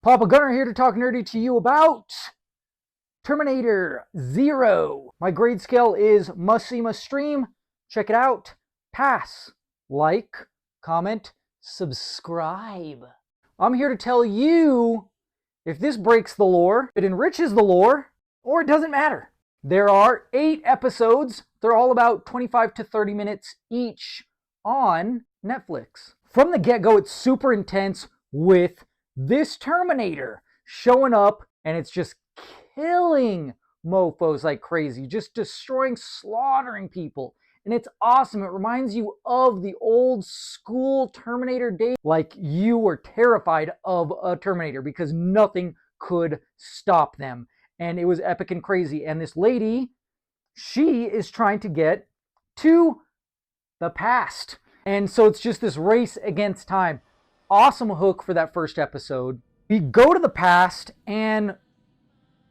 Papa Gunner here to talk nerdy to you about Terminator Zero. My grade scale is must see, must stream. Check it out. Pass. Like, comment, subscribe. I'm here to tell you if this breaks the lore, it enriches the lore, or it doesn't matter. There are 8 episodes. They're all about 25 to 30 minutes each on Netflix. From the get-go, it's super intense with this Terminator showing up, and it's just killing mofos like crazy, just destroying, slaughtering people. And it's awesome. It reminds you of the old school Terminator days, like you were terrified of a Terminator because nothing could stop them. And it was epic and crazy. And this lady, she is trying to get to the past. And so it's just this race against time. Awesome hook for that first episode. We go to the past, and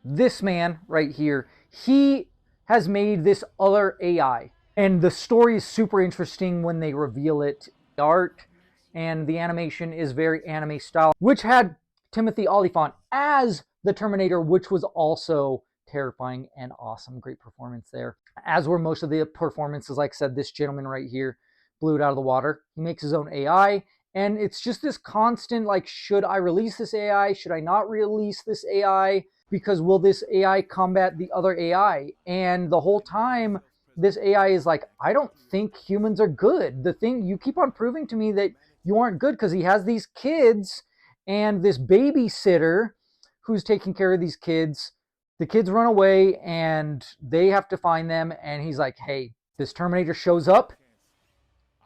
this man right here, he has made this other AI. And the story is super interesting when they reveal it. The art and the animation is very anime style, which had Timothy Olyphant as the Terminator, which was also terrifying and awesome. Great performance there. As were most of the performances. Like I said, this gentleman right here blew it out of the water. He makes his own AI. And it's just this constant, like, should I release this AI? Should I not release this AI? Because will this AI combat the other AI? And the whole time, this AI is like, I don't think humans are good. The thing, you keep on proving to me that you aren't good, because he has these kids and this babysitter who's taking care of these kids. The kids run away and they have to find them. And he's like, hey, this Terminator shows up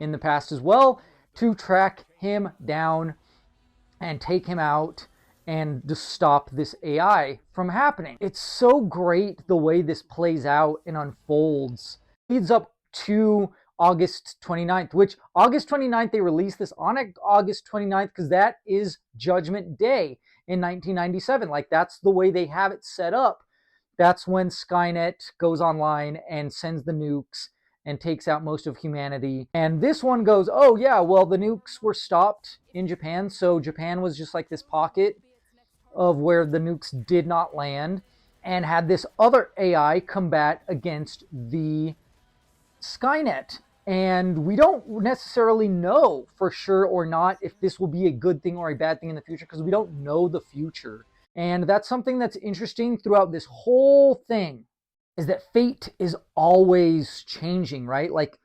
in the past as well to track him down and take him out and to stop this AI from happening. It's so great the way this plays out and unfolds. Leads up to August 29th, which August 29th, they released this on August 29th because that is Judgment Day in 1997. Like, that's the way they have it set up. That's when Skynet goes online and sends the nukes and takes out most of humanity. And this one goes, oh yeah, well, the nukes were stopped in Japan, so Japan was just like this pocket of where the nukes did not land, and had this other AI combat against the Skynet. And we don't necessarily know for sure or not if this will be a good thing or a bad thing in the future, because we don't know the future. And that's something that's interesting throughout this whole thing, is that fate is always changing, right? Like,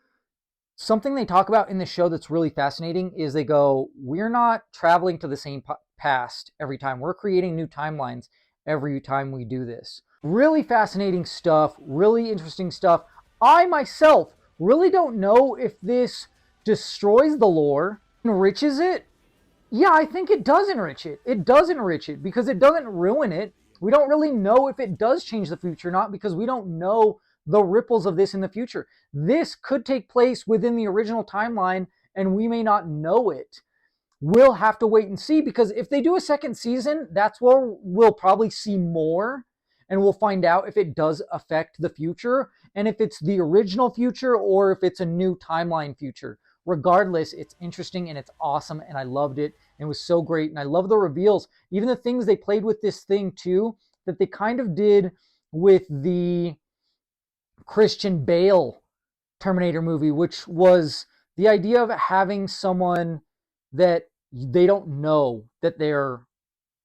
something they talk about in the show that's really fascinating is they go, we're not traveling to the same past every time. We're creating new timelines every time we do this. Really fascinating stuff, really interesting stuff. I myself really don't know if this destroys the lore, enriches it. Yeah, I think it does enrich it. It does enrich it because it doesn't ruin it. We don't really know if it does change the future or not, because we don't know the ripples of this in the future. This could take place within the original timeline and we may not know it. We'll have to wait and see, because if they do a second season, that's where we'll probably see more, and we'll find out if it does affect the future and if it's the original future or if it's a new timeline future. Regardless, it's interesting and it's awesome, and I loved it. And it was so great, and I love the reveals. Even the things they played with this thing too, that they kind of did with the Christian Bale Terminator movie, which was the idea of having someone that they don't know that they're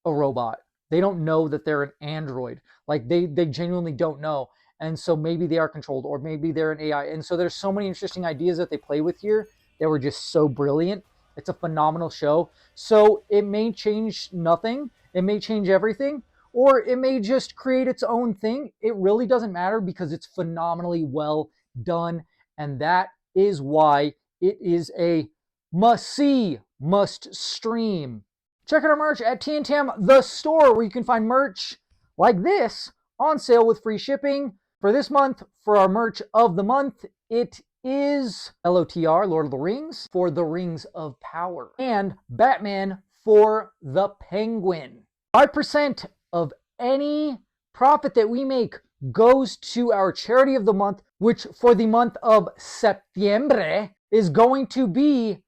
a robot. They don't know that they're an android. Like, they genuinely don't know. And so maybe they are controlled, or maybe they're an AI. And so there's so many interesting ideas that they play with here that were just so brilliant. It's a phenomenal show. So it may change nothing. It may change everything. Or it may just create its own thing. It really doesn't matter, because it's phenomenally well done. And that is why it is a must-see, must-stream. Check out our merch at TNTM, the store, where you can find merch like this on sale with free shipping. For this month, for our merch of the month, it is LOTR, Lord of the Rings, for the Rings of Power, and Batman for the Penguin. 5% of any profit that we make goes to our charity of the month, which for the month of Septiembre is going to be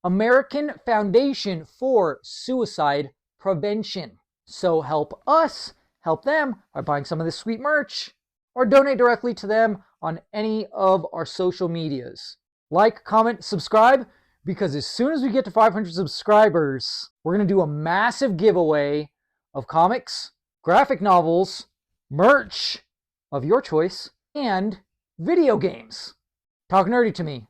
American Foundation for Suicide Prevention. So help us help them by buying some of this sweet merch, or donate directly to them on any of our social medias. Like, comment, subscribe, because as soon as we get to 500 subscribers, we're going to do a massive giveaway of comics, graphic novels, merch of your choice, and video games. Talk nerdy to me.